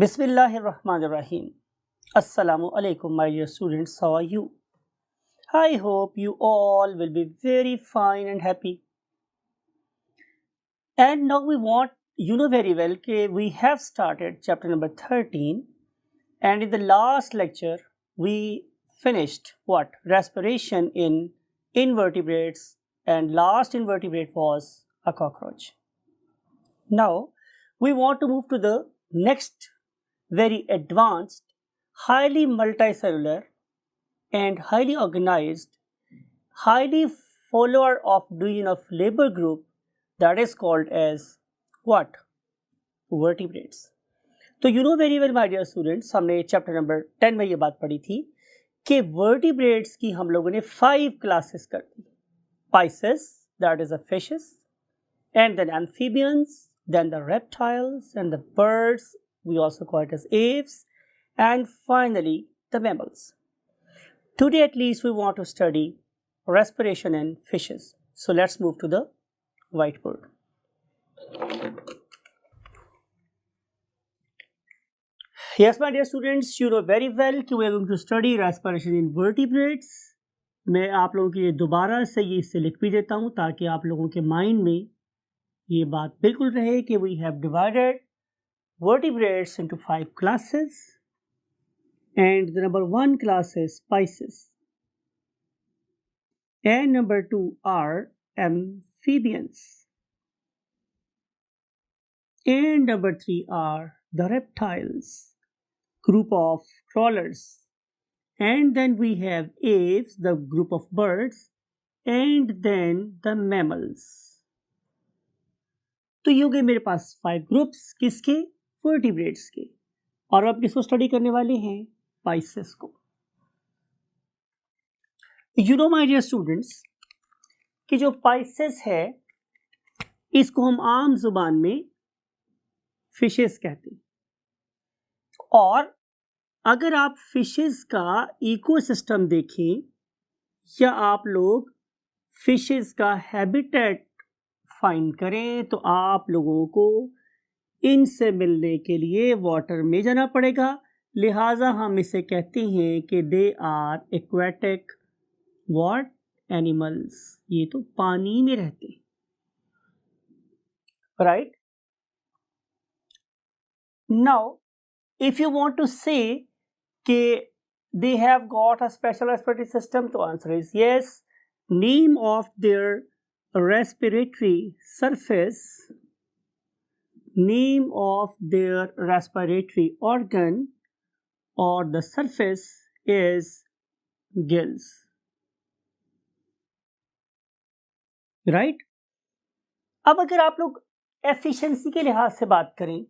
Bismillahirrahmanirrahim. Assalamu alaikum, my dear students. How are you? I hope you all will be very fine and happy. And now you know very well that we have started chapter number 13, and in the last lecture we finished respiration in invertebrates, and last invertebrate was a cockroach. Now we want to move to the next very advanced, highly multicellular and highly organized, highly follower of division of labor group, that is called as what? Vertebrates. तो you know very well my dear students, हमने chapter number 10 में ये बात पढ़ी थी कि vertebrates की हम लोगों ने 5 क्लासेस कर दी. Pisces, that is the fishes, and then amphibians, then the reptiles and the birds, we also call it as aves, and finally the mammals. Today at least we want to study respiration in fishes. So let's move to the whiteboard. Yes my dear students, you know very well that we are going to study respiration in vertebrates. मैं आप लोगों के लिए दोबारा से ये इसे लिख भी देता हूँ ताकि आप लोगों के माइंड में ये बात बिल्कुल रहे कि we have divided vertebrates into 5 classes, and the number 1 class is Pisces, and number 2 are amphibians, and number 3 are the reptiles, group of crawlers, and then we have aves, the group of birds, and then the mammals. तो ये हो गए मेरे पास 5 groups किसके? Vertebrates के. और अब किसको स्टडी करने वाले हैं? पाइसेस को. You know my dear students कि जो पाइसेस है इसको हम आम जुबान में फिशेस कहते हैं. और अगर आप फिशेस का इकोसिस्टम देखें या आप लोग फिशेस का हैबिटेट फाइंड करें तो आप लोगों को इनसे मिलने के लिए वाटर में जाना पड़ेगा. लिहाजा हम इसे कहते हैं कि they are aquatic what animals. ये तो पानी में रहते हैं, right. Now if you want to say कि they have got a special respiratory system, तो answer is yes. Name of their respiratory surface, name of their respiratory organ or the surface is gills, right. अब अगर आप लोग efficiency के लिहाज से बात करें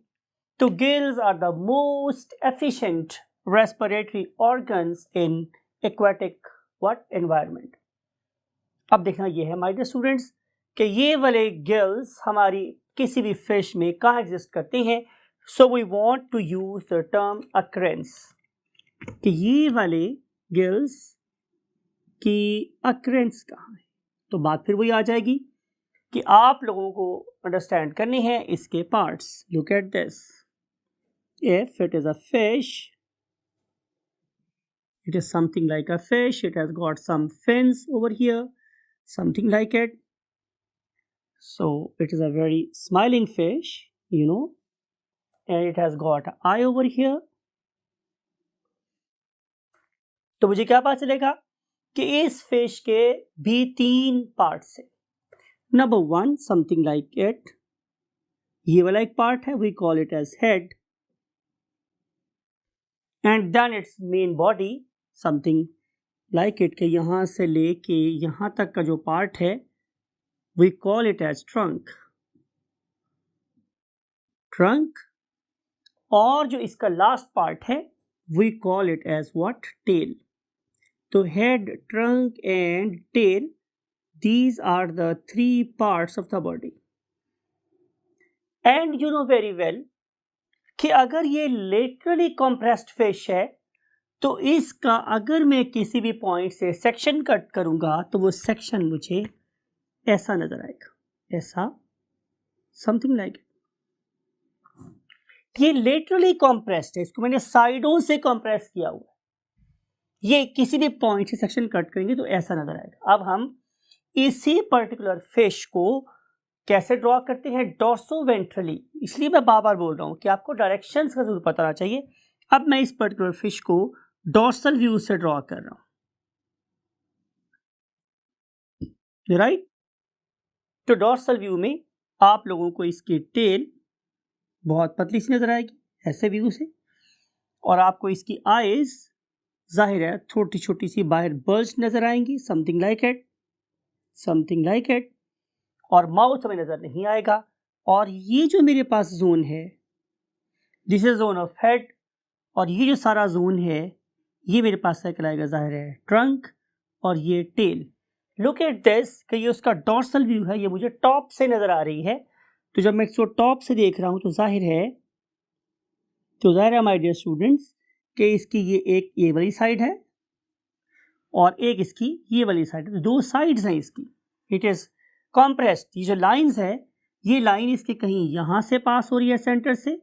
तो gills are the most efficient respiratory organs in aquatic environment. अब देखना ये है माय डियर स्टूडेंट्स कि ये वाले गिल्स हमारी किसी भी फिश में कहाँ एग्जिस्ट करते हैं. So we want to use the term occurrence कि ये वाले गिल्स की अक्रेंस कहाँ है. तो बात फिर वही आ जाएगी कि आप लोगों को अंडरस्टैंड करने हैं इसके parts. Look at this. If it is a fish, it is something like a fish. It has got some fins over here, something like it. So it is a very smiling fish, you know, and it has got an eye over here. तो मुझे क्या पता चलेगा कि इस fish के भी 3 parts हैं. नंबर 1 समथिंग लाइक इट, ये वाला एक पार्ट है, we call it as head, and then its main body something like it के यहाँ से लेके यहाँ तक का जो पार्ट है we call it as trunk. और जो इसका लास्ट पार्ट है we call it as what? Tail. तो head, trunk and tail, these are the 3 parts of the body. And you know very well कि अगर ये लेटरली कंप्रेस्ड फिश है तो इसका अगर मैं किसी भी पॉइंट से सेक्शन कट करूंगा तो वो सेक्शन मुझे ऐसा नजर आएगा, ऐसा, समथिंग लाइक. ये लेटरली कॉम्प्रेस्ड है, इसको मैंने साइडों से कॉम्प्रेस किया हुआ है। ये किसी भी पॉइंट से सेक्शन कट करेंगे तो ऐसा नजर आएगा। अब हम इसी पर्टिकुलर फिश को कैसे ड्रॉ करते हैं, डॉर्सोवेंट्रली। इसलिए मैं बार बार बोल रहा हूं कि आपको डायरेक्शंस का जरूर पता होना चाहिए। अब मैं इस पर्टिकुलर फिश को डॉर्सल व्यू से ड्रॉ कर रहा हूं, राइट। तो डॉर्सल व्यू में आप लोगों को इसकी टेल बहुत पतली सी नजर आएगी ऐसे व्यू से, और आपको इसकी आईज जाहिर है छोटी छोटी सी बाहर बल्ज नजर आएंगी, something like it, something like it, और माउथ में नजर नहीं आएगा। और ये जो मेरे पास जोन है, this is zone of head, और ये जो सारा जोन है ये मेरे पास कहलाएगा जाहिर है ट्रंक, और ये टेल। लुक एट दिस कि ये उसका डॉर्सल व्यू है, ये मुझे टॉप से नजर आ रही है। तो जब मैं इसको टॉप से देख रहा हूं तो जाहिर है माय डियर स्टूडेंट्स कि इसकी ये वाली साइड है और एक इसकी ये वाली साइड है, दो साइड्स हैं इसकी। It is compressed. ये जो लाइंस है, ये लाइन इसके कहीं यहां से पास हो रही है सेंटर से,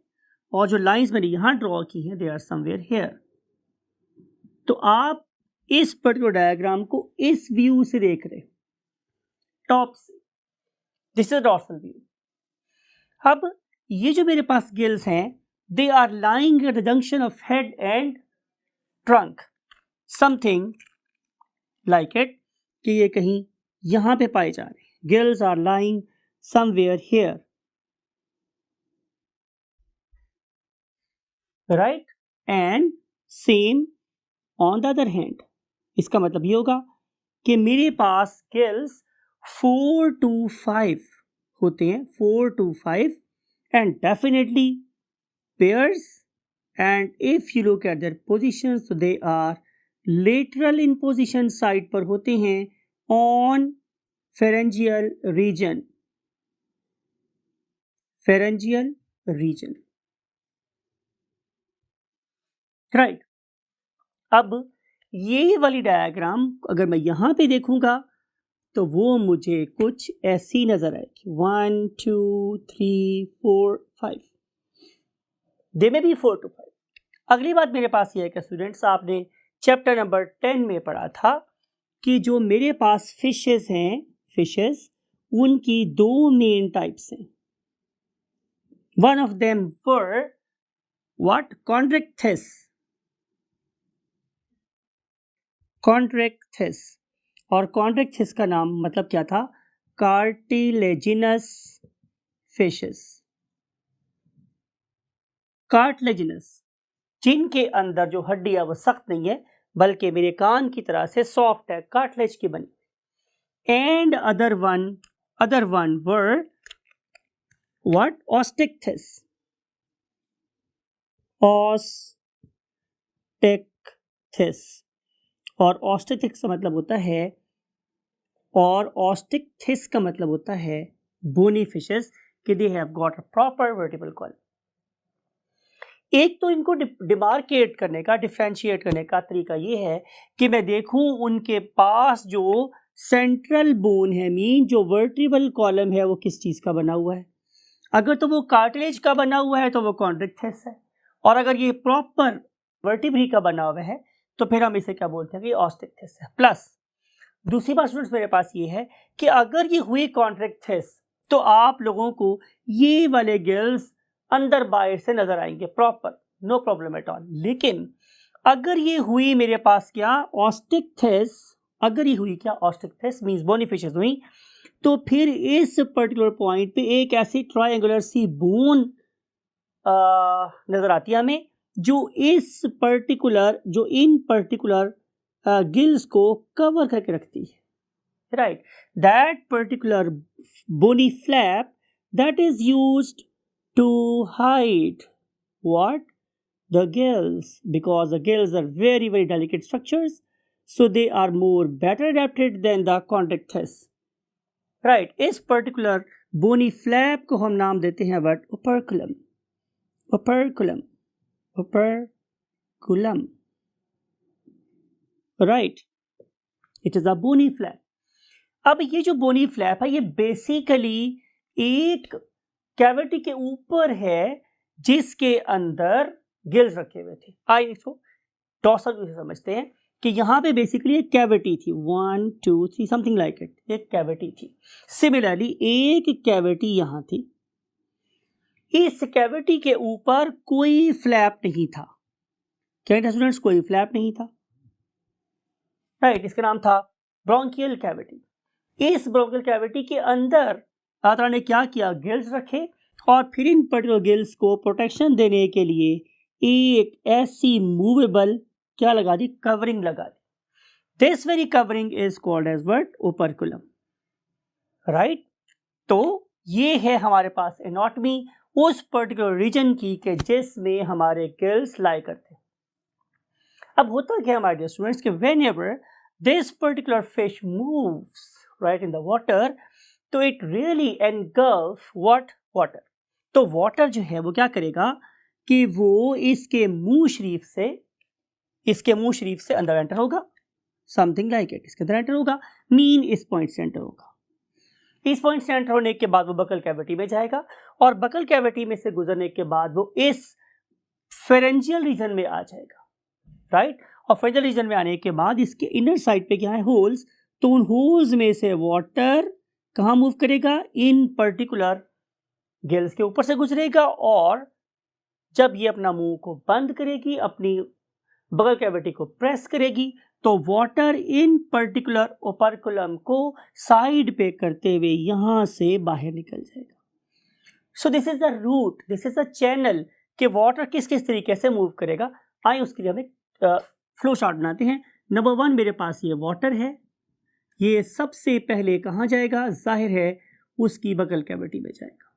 और जो लाइंस मैंने यहां ड्रॉ की हैं दे आर समवेयर हियर। तो आप इस पर्टिकुलर डायग्राम को इस व्यू से देख रहे टॉप से, दिस इज डॉर्सल व्यू। अब ये जो मेरे पास गिल्स हैं, they are lying at the junction of head and trunk, something like it, कि ये कहीं यहां पे पाए जा रहे हैं। Gills are lying somewhere here, right, and same on the other hand. इसका मतलब ये होगा कि मेरे पास गिल्स 4 to 5 होते हैं, 4 to 5, and definitely pairs, and if you look at their positions so they are lateral in position, side पर होते हैं on pharyngeal region, pharyngeal region, right। अब ये वाली डायग्राम अगर मैं यहां पे देखूंगा तो वो मुझे कुछ ऐसी नजर आएगी, 1 2 3 4 5, दे में भी 4 to 5। अगली बात मेरे पास ये है कि स्टूडेंट्स, आपने चैप्टर नंबर 10 में पढ़ा था कि जो मेरे पास फिशेस हैं, फिशेस, उनकी दो मेन टाइप्स हैं। One of them were what, Chondrichthyes, Chondrichthyes, और कॉन्ड्रिक्थिस का नाम मतलब क्या था, कार्टिलेजिनस फिशेस, कार्टिलेजिनस, जिनके अंदर जो हड्डी है वो सख्त नहीं है बल्कि मेरे कान की तरह से सॉफ्ट है, कार्टिलेज की बनी। And other one were what, osteichthyes, osteichthyes, और ऑस्टिक्थिस का मतलब होता है, और ऑस्टिक्थिस का मतलब होता है बोनी फिशेस, कि they have got a proper vertebral column. एक तो इनको डिमार्केट करने का, डिफरेंशिएट करने का तरीका ये है कि मैं देखूं उनके पास जो सेंट्रल बोन है, मीन जो वर्टिब्रल कॉलम है, वो किस चीज का बना हुआ है। अगर तो वो कार्टिलेज का बना हुआ है तो वो कॉन्ड्रिक्थिस है, और अगर ये प्रॉपर वर्टिब्री का बना हुआ है तो फिर हम इसे क्या बोलते हैं कि ऑस्टिक्थिस है। प्लस दूसरी बात स्टूडेंट्स मेरे पास ये है कि अगर ये हुई कॉन्ट्रिक्थिस तो आप लोगों को ये वाले गिल्स अंदर बाहर से नजर आएंगे proper, no problem at all. लेकिन अगर ये हुई मेरे पास क्या, ऑस्टिक्थिस, अगर ये हुई क्या ऑस्टिक्थिस मींस बोनी फिशेस हुई, तो फिर इस पर्टिकुलर पॉइंट पे एक ऐसी ट्रायंगुलर सी बोन नजर आती है हमें, जो इन पर्टिकुलर गिल्स को कवर करके रखती है, right. That particular bony flap that is used to hide what, the gills, because the gills are very very delicate structures, so they are more better adapted than the condyctis, right। इस particular bony flap को हम नाम देते हैं what, operculum, operculum, operculum, right. It is a bony flap. अब ये जो बोनी flap है ये बेसिकली एक कैविटी के ऊपर है जिसके अंदर गिल्स रखे हुए थे। आइए इसको डॉर्सल व्यू से समझते हैं कि यहाँ पे बेसिकली एक कैविटी थी, 1 2 3 समथिंग लाइक इट, एक कैविटी थी। सिमिलरली एक कैविटी यहाँ थी, इस कैविटी के ऊपर कोई फ्लैप नहीं था। क्या था स्टूडेंट्स? कोई फ्लैप नहीं था, राइट। इसका नाम था ब्रोंकियल कैविटी। इस ब्रोंकियल कैविटी के अंदर आत्रा ने क्या किया? गिल्स रखे और फिर इन पर्टिकुलर गिल्स को प्रोटेक्शन देने के लिए एक ऐसी मूवेबल क्या लगा दी? कवरिंग लगा दी। This very covering is called as what? Operculum, right. तो ये है हमारे पास एनाटॉमी उस पर्टिकुलर रीजन की कि जिसमें हमारे गिल्स लाई करते हैं। अब होता क्या हमारे डियर स्टूडेंट्स कि whenever this particular fish moves right in the water, तो it really engulf what? Water. तो वाटर जो है वो क्या करेगा कि वो इसके मुंह शरीफ से अंदर एंटर होगा, समथिंग लाइक इट, इसके अंदर एंटर होगा, मीन इस पॉइंट से एंटर होगा। इस पॉइंट से एंटर होने के बाद वो बकल कैविटी में जाएगा और बकल कैविटी में से गुजरने के बाद वो इस फेरेंजियल रीजन में आ जाएगा, राइट। और फेरेंजियल रीजन में आने के बाद इसके इनर साइड पे क्या है? होल्स। तो उन होल्स में से वाटर कहाँ मूव करेगा? इन पर्टिकुलर गिल्स के ऊपर से गुजरेगा और जब ये अपना मुंह को बंद करेगी, अपनी बगल कैविटी को प्रेस करेगी, तो वाटर इन पर्टिकुलर ओपर्कुलम को साइड पे करते हुए यहां से बाहर निकल जाएगा। So this is the route, this is the channel कि वाटर किस किस तरीके से मूव करेगा। आइए उसके लिए हमें फ्लो चार्ट बनाते हैं। नंबर 1 मेरे पास ये वाटर है, ये सबसे पहले कहाँ जाएगा? जाहिर है उसकी बकल कैविटी में जाएगा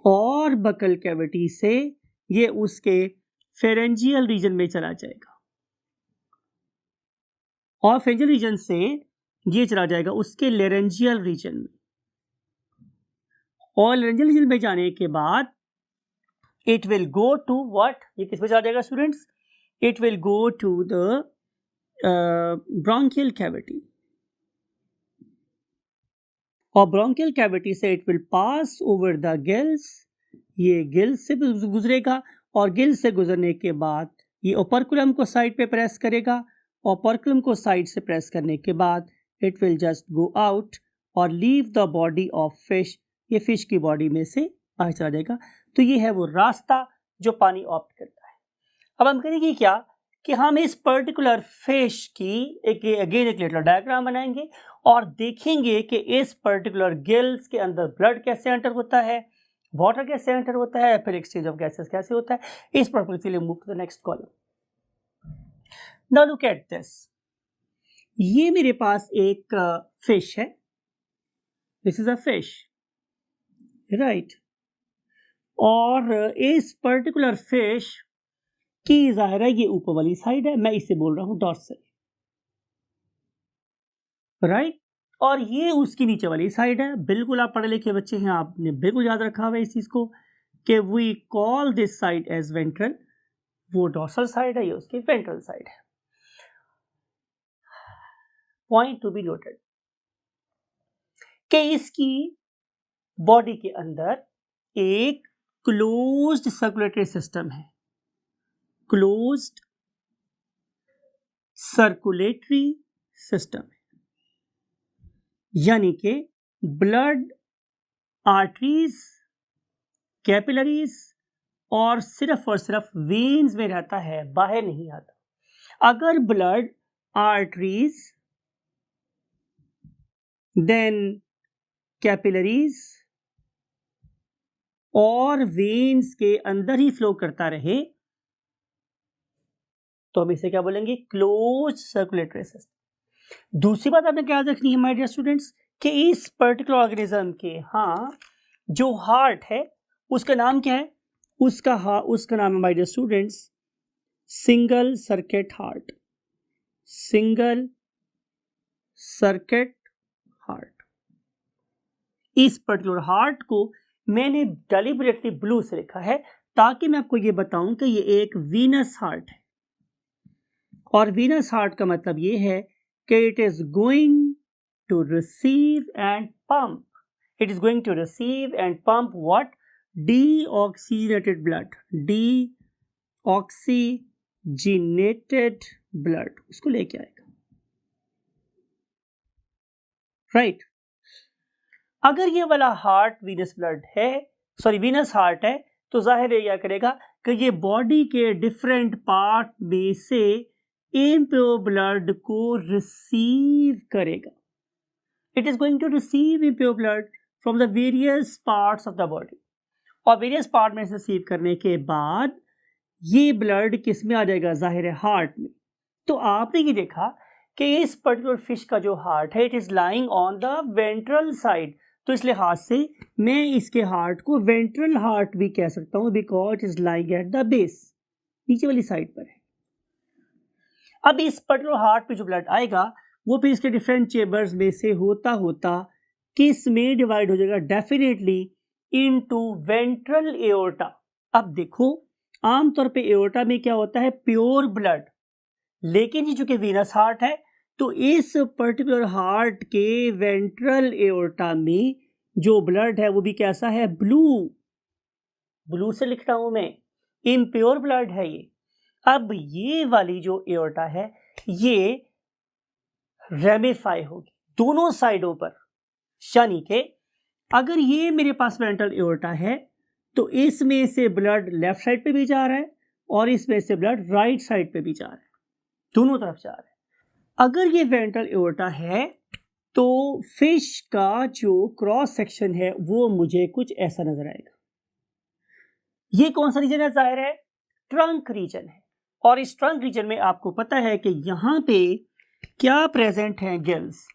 और बकल कैविटी से ये उसके फेरेंजियल रीजन में चला जाएगा और फेरेंजियल रीजन से ये चला जाएगा उसके लेरेंजियल रीजन में और लेरेंजियल रीजन में जाने के बाद it will go to what? ये किस में चला जाएगा students? It will go to the bronchial cavity और ब्रोंकियल कैविटी से it will pass over the gills, ये गिल्स से गुजरेगा और गिल्स से गुजरने के बाद ये ओपर्कुलम को साइड पे प्रेस करेगा। ओपर्कुलम को साइड से प्रेस करने के बाद it will just go out और leave the body of fish, ये फिश की बॉडी में से बाहर चला जाएगा। तो ये है वो रास्ता जो पानी ऑप्ट करता है। अब हम करेंगे क्या कि हम इस पर्टिकुलर फिश की एक लेटरल डायग्राम बनाएंगे और देखेंगे कि इस पर्टिकुलर गिल्स के अंदर ब्लड कैसे एंटर होता है, वाटर कैसे एंटर होता है, फिर एक्सचेंज ऑफ गैसेस कैसे होता है। इस पर्पज के लिए move to the next column. Now look at this, ये मेरे पास एक फिश है, this is a fish, right. और इस पर्टिकुलर फिश की जाहिर है ये ऊपर वाली साइड है, मैं इसे बोल रहा हूं डॉर्सल, राइट। और ये उसकी नीचे वाली साइड है। बिल्कुल आप पढ़े लिखे बच्चे हैं, आपने बिल्कुल याद रखा हुआ है इस चीज को कि we call this side as ventral, वो डॉर्सल साइड है, ये उसकी वेंट्रल साइड है। पॉइंट टू बी नोटेड कि इसकी बॉडी के अंदर एक क्लोज्ड सर्कुलेटरी सिस्टम है, क्लोज्ड सर्कुलेटरी सिस्टम है, यानी कि ब्लड आर्टरीज, कैपिलरीज और सिर्फ वेन्स में रहता है, बाहर नहीं आता। अगर ब्लड आर्टरीज देन कैपिलरीज और वेन्स के अंदर ही फ्लो करता रहे तो हम इसे क्या बोलेंगे? Close circulatory system. दूसरी बात आपने क्या याद रखनी है माय डियर स्टूडेंट्स कि इस पर्टिकुलर ऑर्गेनिज्म के जो हार्ट है उसका नाम क्या है? उसका नाम है my dear students single circuit heart, single circuit heart. इस पर्टिकुलर हार्ट को मैंने डेलिबरेटली ब्लू से लिखा है ताकि मैं आपको ये बताऊं कि ये एक वीनस हार्ट है और वीनस हार्ट का मतलब ये है कि it is going to receive and pump, it is going to receive and pump what? Deoxygenated blood, deoxygenated blood उसको लेके आएगा, राइट। अगर ये वाला हार्ट वीनस ब्लड है, सॉरी वीनस हार्ट है, तो जाहिर है क्या करेगा कि ये बॉडी के डिफरेंट पार्ट में से इम्प्योर ब्लड को रिसीव करेगा। It is going to receive impure blood from the various parts of the body, और वेरियस पार्ट में से रिसीव करने के बाद ये ब्लड किस में आ जाएगा, जाहिर है हार्ट में। तो आपने ये देखा कि इस पर्टिकुलर फिश का जो हार्ट है, it is lying on the ventral side, तो इस लिहाज से मैं इसके हार्ट को वेंट्रल हार्ट भी कह सकता हूं, because it is lying at the base, नीचे वाली साइड पर है। अब इस पर्टिकुलर हार्ट पे जो ब्लड आएगा वो फिर इसके डिफरेंट चेंबर्स में से होता होता किस में डिवाइड हो जाएगा, डेफिनेटली इनटू वेंट्रल एओर्टा। अब देखो आमतौर पे एओर्टा में क्या होता है, प्योर ब्लड, लेकिन ये चूंकि वीनस हार्ट है तो इस पर्टिकुलर हार्ट के वेंट्रल एओर्टा में जो ब्लड है वो भी कैसा है, ब्लू, ब्लू से लिख रहा हूं मैं, इम्प्योर ब्लड है ये। अब ये वाली जो एओर्टा है ये रेमिफाई होगी दोनों साइडों पर, यानी कि अगर ये मेरे पास वेंट्रल एओर्टा है तो इसमें से ब्लड लेफ्ट साइड पे भी जा रहा है और इसमें से ब्लड राइट साइड पे भी जा रहा है, दोनों तरफ जा रहा है। अगर ये वेंट्रल एओर्टा है तो फिश का जो क्रॉस सेक्शन है वो मुझे कुछ ऐसा नजर आएगा। ये कौन सा रीजन है, जाहिर है ट्रंक रीजन है, और इस ट्रंक रीजन में आपको पता है कि यहां पे क्या प्रेजेंट है, गिल्स,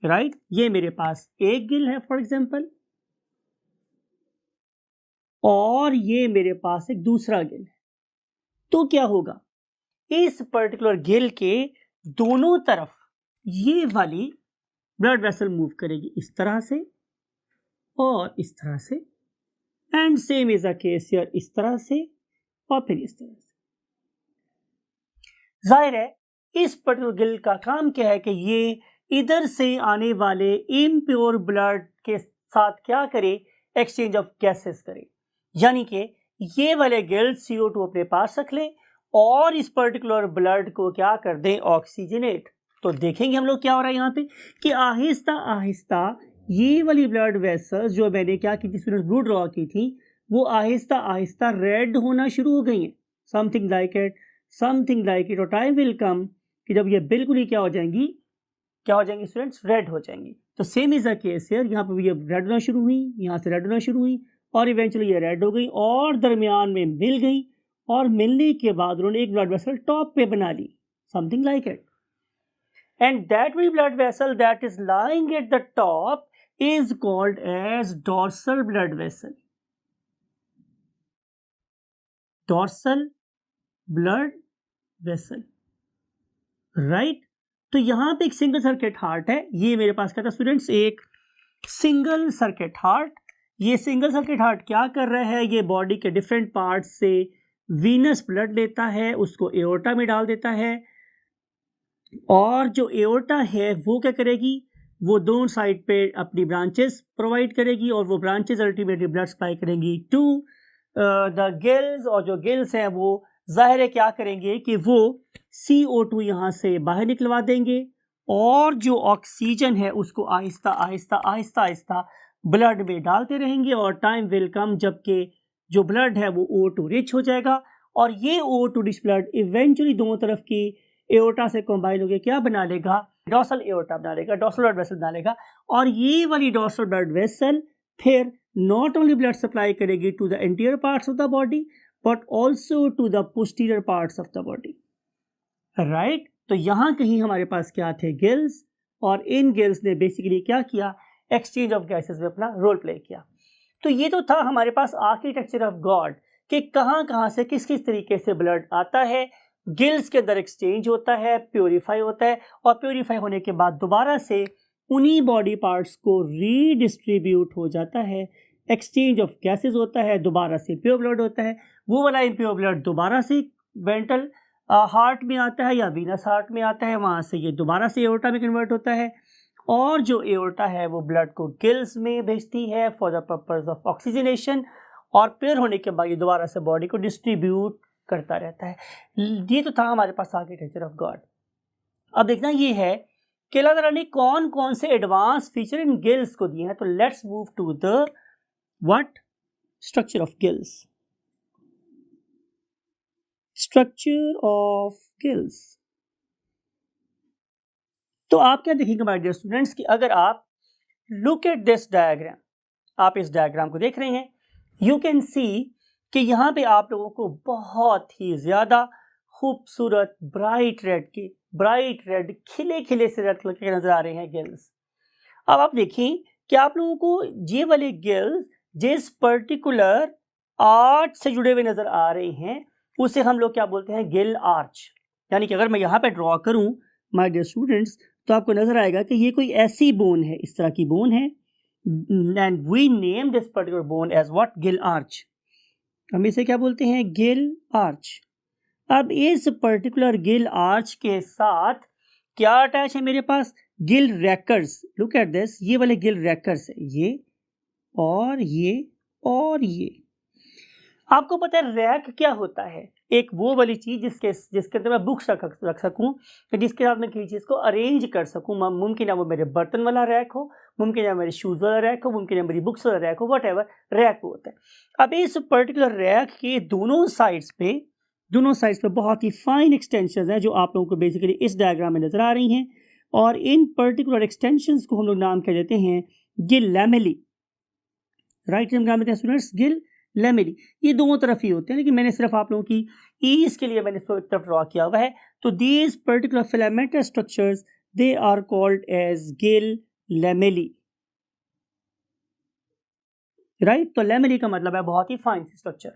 राइट। ये मेरे पास एक गिल है फॉर एग्जांपल, और ये मेरे पास एक दूसरा गिल है। तो क्या होगा, इस पर्टिकुलर गिल के दोनों तरफ ये वाली ब्लड वेसल मूव करेगी इस तरह से और इस तरह से, and same is a case here, इस तरह से और फिर इस तरह से। जाहिर है इस पर्टिकुलर गिल का काम क्या है कि ये इधर से आने वाले इम्प्योर ब्लड के साथ क्या करे, एक्सचेंज ऑफ गैसेस करे, यानी कि ये वाले गिल CO2 अपने पास रख लें और इस पर्टिकुलर ब्लड को क्या कर दें, ऑक्सीजनेट। तो देखेंगे हम लोग क्या हो रहा है यहाँ पे कि आहिस्ता आहिस्ता ये वाली ब्लड वेसल्स जो मैंने क्या की थी, ब्लू ड्रॉ की थी, वो आहिस्ता आहिस्ता रेड होना शुरू हो गई हैं, something like it, something like it. और टाइम विल कम कि जब ये बिल्कुल ही क्या हो जाएंगी स्टूडेंट्स, रेड हो जाएंगी। तो same is a case here, यहाँ पे भी ये रेड होना शुरू हुई, यहाँ से रेड होना शुरू हुई और इवेंचुअली ये रेड हो गई और दरमियान में मिल गई, और मिलने के बाद उन्होंने एक ब्लड वेसल टॉप पे बना ली, something like it. And that we blood vessel that is lying at the top is called as dorsal blood vessel, dorsal blood vessel, right. तो यहां पे एक सिंगल सर्किट हार्ट है, ये मेरे पास क्या था स्टूडेंट्स, एक सिंगल सर्किट हार्ट। ये सिंगल सर्किट हार्ट क्या कर रहा है, ये बॉडी के डिफरेंट पार्ट्स से वीनस ब्लड लेता है, उसको एओर्टा में डाल देता है, और जो एओर्टा है वो क्या करेगी, वो दोनों साइड पे अपनी ब्रांचेस प्रोवाइड करेगी और वो ब्रांचेस अल्टीमेटली ब्लड सप्लाई करेंगी टू द गिल्स, और जो गिल्स हैं वो जाहिर है क्या करेंगे कि वो CO2 यहाँ से बाहर निकलवा देंगे और जो ऑक्सीजन है उसको आहिस्ता आहिस्ता आहिस्ता आहिस्ता ब्लड में डालते रहेंगे, और टाइम विल कम जबकि जो ब्लड है वो O2 रिच हो जाएगा, और ये O2 रिच ब्लड इवेंचुअली दोनों तरफ की एओर्टा से कंबाइन होकर क्या बना लेगा, डॉर्सल एओर्टा बना लेगा, डॉर्सल ब्लड वेसल बना लेगा। और ये वाली डॉर्सल ब्लड वेसल फिर नॉट ओनली ब्लड सप्लाई करेगी to the anterior parts of the body but also to the posterior parts of the body, right. तो यहाँ कहीं हमारे पास क्या थे, गिल्स, और इन गिल्स ने बेसिकली क्या किया, एक्सचेंज ऑफ गैसेस में अपना रोल प्ले किया। तो ये तो था हमारे पास आर्किटेक्चर ऑफ गॉड कि कहाँ कहाँ से किस किस तरीके से ब्लड आता है, गिल्स के अंदर एक्सचेंज होता है, प्योरीफाई होता है, और प्योरीफाई होने के बाद दोबारा से उन्हीं बॉडी पार्ट्स को रीडिस्ट्रीब्यूट हो जाता है, एक्सचेंज ऑफ गैसेस होता है, दोबारा से प्योर ब्लड होता है, वो वाला इम्प्योर ब्लड दोबारा से वेंट्रल हार्ट में आता है या वीनस हार्ट में आता है, वहाँ से ये दोबारा से एओर्टा में कन्वर्ट होता है, और जो एओर्टा है वो ब्लड को गिल्स में भेजती है for the purpose of oxygenation, और पेयर होने के बाद ये दोबारा से बॉडी को डिस्ट्रीब्यूट करता रहता है। ये तो था हमारे पास आर्किटेक्चर ऑफ गॉड। अब देखना ये है कि अल्लाह ताला ने कौन कौन से एडवांस फीचर इन गिल्स को दिए हैं। तो let's move to the what structure of gills. Structure of gills, तो आप क्या देखेंगे माय डियर स्टूडेंट्स कि अगर आप लुक एट दिस डायग्राम, आप इस डायग्राम को देख रहे हैं, यू कैन सी कि यहाँ पे आप लोगों को बहुत ही ज्यादा खूबसूरत ब्राइट रेड खिले खिले से रेड कलर के नजर आ रहे हैं गिल्स। अब आप देखें कि आप लोगों को ये वाले गिल्स जिस पर्टिकुलर आर्च से जुड़े हुए नजर आ रहे हैं उसे हम लोग क्या बोलते हैं, गिल आर्च। यानी कि अगर मैं यहाँ पे ड्रॉ करूं माय डियर स्टूडेंट्स तो आपको नजर आएगा कि ये कोई ऐसी बोन है, इस तरह की बोन है, and we name this particular bone as what, gill arch. हम इसे क्या बोलते हैं, गिल आर्च। अब इस पर्टिकुलर गिल आर्च के साथ क्या अटैच है मेरे पास, गिल रैकर्स। लुक एट दिस, ये वाले गिल रैकर्स है, ये और ये और ये। आपको पता है रैक क्या होता है, एक वो वाली चीज जिसके अंदर मैं बुक्स रख सकूं, जिसके साथ मैं किसी चीज को अरेंज कर सकूं। मुमकिन है वो मेरे बर्तन वाला रैक हो, मुमकिन है मेरे शूज वाला रैक हो, मुमकिन है मेरी बुक्स वाला रैक हो, वट एवर रैक होता है। अब इस पर्टिकुलर रैक के दोनों साइड्स पे बहुत ही फाइन एक्सटेंशन हैं जो आप लोगों को बेसिकली इस डायग्राम में नजर आ रही हैं, और इन पर्टिकुलर एक्सटेंशंस को हम लोग नाम कह देते हैं गिल लैमेली। राइट, हम नाम देते हैं स्टूडेंट्स गिल लैमेली। ये दोनों तरफ ही होते हैं, लेकिन मैंने सिर्फ आप लोगों की ईज के लिए मैंने इसको एक तरफ ड्रॉ किया हुआ है। तो these particular filamental structures they are called as gill lamellae. Right, तो लैमेली का मतलब है बहुत ही फाइन स्ट्रक्चर।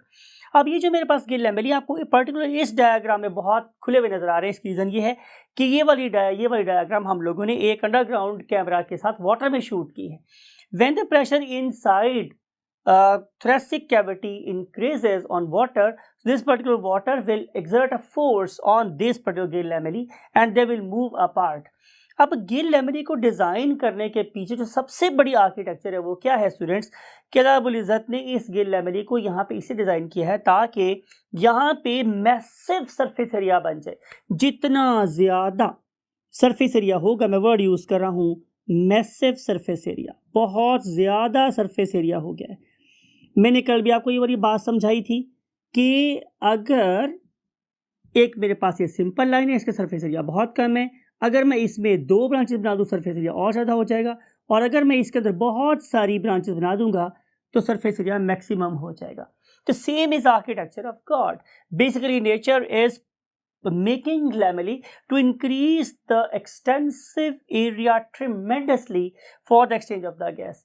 अब ये जो मेरे पास गिल लैमेली आपको पर्टिकुलर इस डायग्राम में बहुत खुले हुए नजर आ रहे हैं। इसकी रीजन ये है कि ये वाली डायग्राम हम लोगों ने एक अंडरग्राउंड कैमरा के साथ वाटर में शूट की है। When the pressure inside thoracic cavity increases on water, this particular water will exert a force on this particular gill lamellae and they will move apart. अब गिल लैमेली को design करने के पीछे जो सबसे बड़ी आर्किटेक्चर है वो क्या है स्टूडेंट्स, कि अल्लाह रब्बुल इज़्ज़त ने इस गिल लैमेली को यहाँ पे इसे डिजाइन किया है ताकि यहाँ पे मैसिव सरफेस एरिया बन जाए। जितना ज्यादा सरफेस एरिया होगा, मैं वर्ड यूज कर रहा हूँ मैसिव सरफेस एरिया, बहुत ज्यादा सरफेस एरिया हो गया है। मैंने कल भी आपको ये वाली बात समझाई थी कि अगर एक मेरे पास ये सिंपल लाइन है, इसका सरफेस एरिया बहुत कम है, अगर मैं इसमें 2 ब्रांचेस बना दूं सरफेस एरिया और ज़्यादा हो जाएगा, और अगर मैं इसके अंदर बहुत सारी ब्रांचेस बना दूंगा तो सरफेस एरिया मैक्सिमम हो जाएगा। तो same is architecture of God. Basically nature is making lamellae to increase the extensive area tremendously for the exchange of the gas.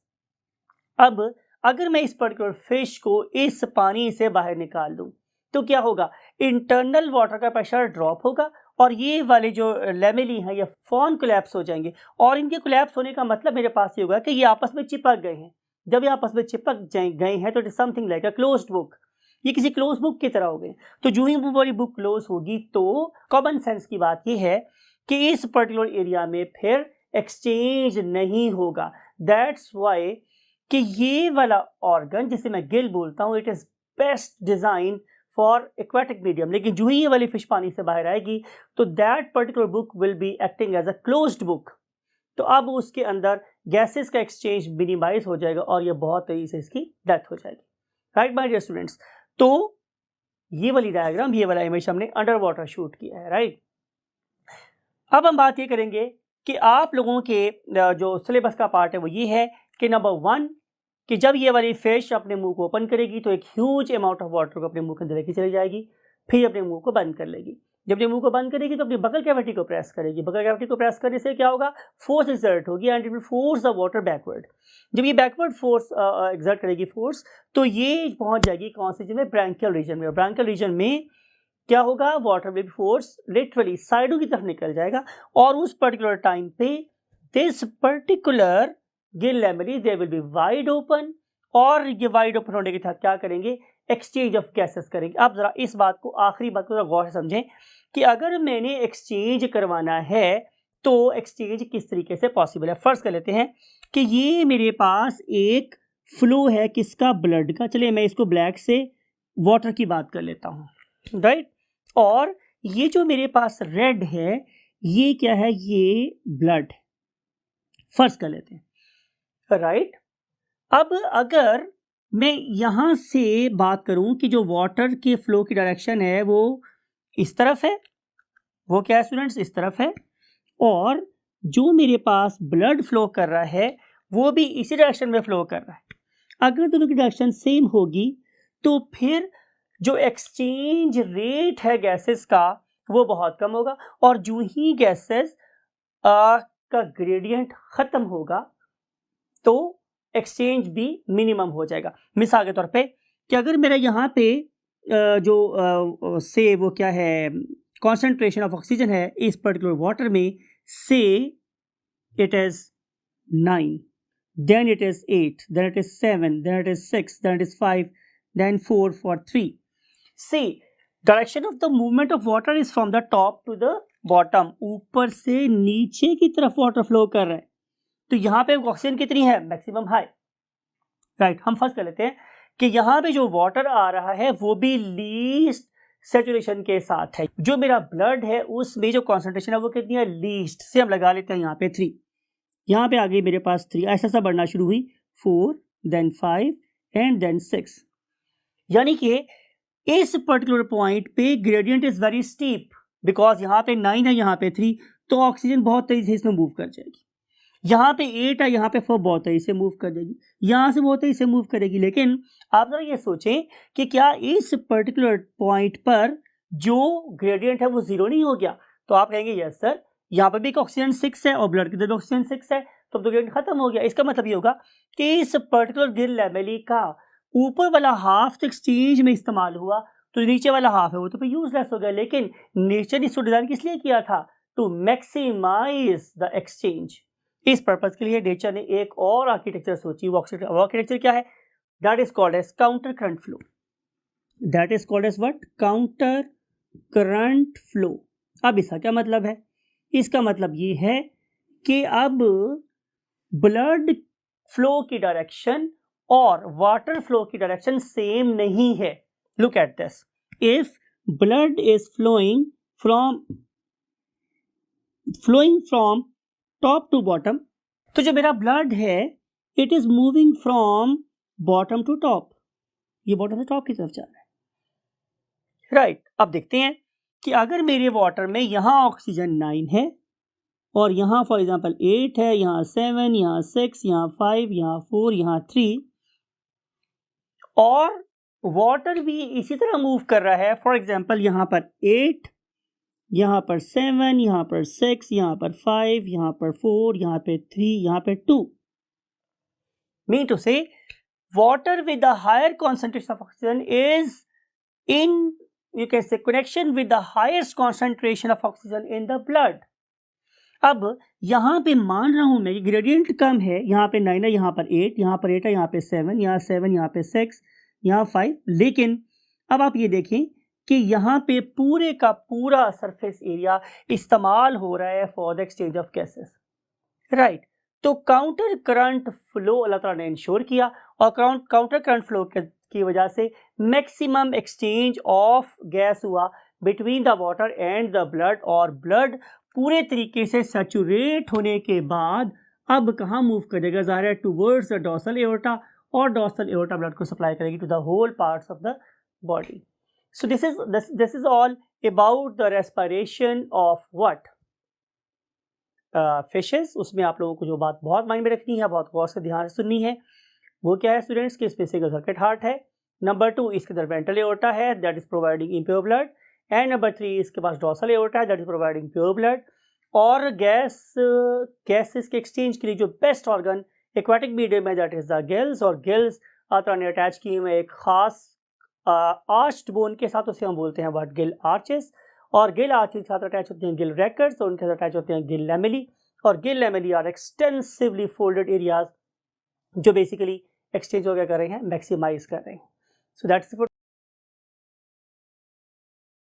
अब अगर मैं इस पर्टिकुलर फिश को इस पानी से बाहर निकाल दूं तो क्या होगा, इंटरनल वाटर का प्रेशर ड्रॉप होगा और ये वाले जो लैमेली हैं ये फॉर्म कोलैप्स हो जाएंगे। और इनके कोलैप्स होने का मतलब मेरे पास ये होगा कि ये आपस में चिपक गए हैं। जब ये आपस में चिपक गए हैं तो it is something like a closed book, ये किसी क्लोज बुक की तरह हो गए। तो जो ही वो वाली बुक क्लोज होगी तो कॉमन सेंस की बात ये है कि इस पर्टिकुलर एरिया में फिर एक्सचेंज नहीं होगा। दैट्स वाई कि ये वाला ऑर्गन जिसे मैं गिल बोलता हूँ it is best design for aquatic medium, लेकिन जो ही ये वाली फिश पानी से बाहर आएगी तो that particular book will be acting as a closed book. तो अब उसके अंदर गैसेस का एक्सचेंज मिनिमाइज हो जाएगा और ये बहुत तेजी से इसकी डेथ हो जाएगी। राइट माय डियर स्टूडेंट्स, तो ये वाली डायग्राम, ये वाला इमेज हमने अंडर वाटर शूट किया है। राइट, अब हम बात ये करेंगे कि आप लोगों के जो सिलेबस का पार्ट है वो ये है कि नंबर 1 कि जब ये वाली फिश अपने मुंह को ओपन करेगी तो एक ह्यूज अमाउंट ऑफ वाटर को अपने मुंह के अंदर लेके चली जाएगी, फिर अपने मुंह को बंद कर लेगी। जब अपने मुंह को बंद करेगी तो अपनी बकल कैविटी को प्रेस करेगी। बकल कैविटी को प्रेस करने से क्या होगा, फोर्स एक्सर्ट होगी and it will force the water backward. जब ये बैकवर्ड फोर्स एक्सर्ट करेगी फोर्स, तो ये पहुंच जाएगी कौन से में, ब्रैंकियल रीजन में। ब्रैंकियल रीजन में क्या होगा, वाटर विल फोर्स लिटरली साइडों की तरफ निकल जाएगा और उस पर्टिकुलर टाइम पे this particular Gill lamellae they will be wide open, और ये वाइड ओपन होने के साथ क्या करेंगे, एक्सचेंज ऑफ गैसेस करेंगे। आप जरा इस बात को, आखिरी बात को गौर से समझें कि अगर मैंने एक्सचेंज करवाना है तो एक्सचेंज किस तरीके से पॉसिबल है। फर्स्ट कर लेते हैं कि ये मेरे पास एक फ्लो है किसका, ब्लड का। चलिए मैं इसको ब्लैक से वाटर की बात कर लेता हूँ, राइट। और ये जो मेरे पास रेड है ये क्या है, ये ब्लड फर्स्ट कर लेते हैं, राइट। अब अगर मैं यहां से बात करूं कि जो वाटर के फ्लो की डायरेक्शन है वो इस तरफ है, वो क्या है स्टूडेंट्स, इस तरफ है, और जो मेरे पास ब्लड फ्लो कर रहा है वो भी इसी डायरेक्शन में फ्लो कर रहा है। अगर दोनों की डायरेक्शन सेम होगी तो फिर जो एक्सचेंज रेट है गैसेस का वो बहुत कम होगा, और जो ही गैसेस का ग्रेडियंट खत्म होगा तो एक्सचेंज भी मिनिमम हो जाएगा। मिसाल के तौर पे कि अगर मेरा यहाँ पे से वो क्या है कॉन्सेंट्रेशन ऑफ ऑक्सीजन है इस पर्टिकुलर वाटर में, से it is 9, then it is 8, then it is 7, then it is 6, then it is 5, then 4 for 3. See, direction of the movement of water is from the top to the bottom. ऊपर से नीचे की तरफ water flow कर रहा है, तो यहाँ पे ऑक्सीजन कितनी है, मैक्सिमम हाई, राइट। हम फर्स्ट कर लेते हैं कि यहाँ पे जो वाटर आ रहा है वो भी लीस्ट सेचुरेशन के साथ है। जो मेरा ब्लड है उसमें जो कॉन्सेंट्रेशन है वो कितनी है, लीस्ट से हम लगा लेते हैं यहाँ पे 3, यहाँ पे आ गई मेरे पास 3, ऐसा सा बढ़ना शुरू हुई 4, देन 5 एंड देन 6। यानी कि इस पर्टिकुलर पॉइंट पे gradient is very steep, because यहाँ पे 9 है यहाँ पे 3, तो ऑक्सीजन बहुत तेजी से इसमें मूव कर जाएगी। यहाँ पे 8 है यहाँ पे 4 बहुत तेजी से मूव कर जाएगी, यहाँ से बहुत तेजी से मूव करेगी। लेकिन आप जरा ये सोचें कि क्या इस पर्टिकुलर पॉइंट पर जो ग्रेडियंट है वो जीरो नहीं हो गया? तो आप कहेंगे यस सर, यहाँ पर भी ऑक्सीजन 6 है और ब्लड के अंदर ऑक्सीजन 6 है, तो ग्रेडियंट खत्म हो गया। इसका मतलब ये होगा कि इस पर्टिकुलर गिल लैमेली का ऊपर वाला हाफ तो एक्सचेंज में इस्तेमाल हुआ, तो नीचे वाला हाफ है वो तो यूजलेस हो गया। लेकिन नेचर ने इसको डिजाइन किस लिए किया था, टू मैक्सिमाइज द एक्सचेंज। इस पर्पज के लिए नेचर ने एक और आर्किटेक्चर सोची। वो आर्किटेक्चर क्या है, that is called as counter current flow. That is called as what, counter current flow. अब इसका क्या मतलब है, इसका मतलब ये है कि अब ब्लड फ्लो की डायरेक्शन और वाटर फ्लो की डायरेक्शन सेम नहीं है। Look at this, if blood is flowing from top to bottom, तो जो मेरा ब्लड है it is moving from bottom to top, ये बॉटम से टॉप की तरफ जा रहा है, राइट। अब देखते हैं कि अगर मेरे वाटर में यहां ऑक्सीजन 9 है और यहाँ फॉर एग्जाम्पल 8 है, यहाँ 7, यहाँ 6, यहाँ 5, यहाँ 4, यहाँ 3, और वाटर भी इसी तरह मूव कर रहा है। फॉर एग्जाम्पल यहाँ पर 8, यहाँ पर 7, यहाँ पर 6, यहाँ पर 5, यहाँ पर 4, यहाँ पे 3, यहाँ पे 2। मीन टू से water with the higher concentration of oxygen is in, you can say, connection with the highest concentration of oxygen in the blood. अब यहाँ पे मान रहा हूं मैं कि ग्रेडियंट कम है, यहाँ पे 9 है, यहाँ पर 8, यहाँ पर 8 है, यहाँ पे 7, यहाँ 7, यहाँ पे 6, यहाँ 5। लेकिन अब आप ये देखें कि यहाँ पे पूरे का पूरा सरफेस एरिया इस्तेमाल हो रहा है for the exchange of gases, right. तो काउंटर करंट फ्लो अल्लाह ताला ने इंश्योर किया, और काउंटर करंट फ्लो की वजह से मैक्सिमम एक्सचेंज ऑफ गैस हुआ between the water and the blood, और ब्लड पूरे तरीके से सैचुरेट होने के बाद अब कहाँ मूव करेगा, ज़ाहिर है टूवर्ड्स द डॉर्सल एओर्टा, और डॉर्सल एओर्टा ब्लड को सप्लाई करेगी to the whole parts of the body. So this is all about the respiration of what, fishes. उसमें आप लोगों को जो बात बहुत माइंड में रखनी है, बहुत गौर से ध्यान से सुननी है, वो क्या है स्टूडेंट्स, कि इसमें सिंगल सर्किट हार्ट है। नंबर 2 इसके अंदर वेंट्रल एओर्टा है, that is providing impure blood. And number 3 इसके पास डॉर्सल एओर्टा है, that is providing pure blood. और गैसेस के एक्सचेंज के लिए जो बेस्ट ऑर्गन एक्वाटिक मीडियम है, दैट इज द गिल्स। और गिल्स ने अटैच किए हुए एक खास आर्च्ड बोन के साथ, उसे हम बोलते हैं व्हाट, गिल आर्चेस। और गिल आर्चेस के साथ अटैच होते हैं गिल रैकेट्स, और उनके साथ अटैच होते हैं गिल लैमेली। और gill lamellae are extensively folded areas जो बेसिकली एक्सचेंज हो गया कर रहे हैं, मैक्सिमाइज कर रहे हैं। So that's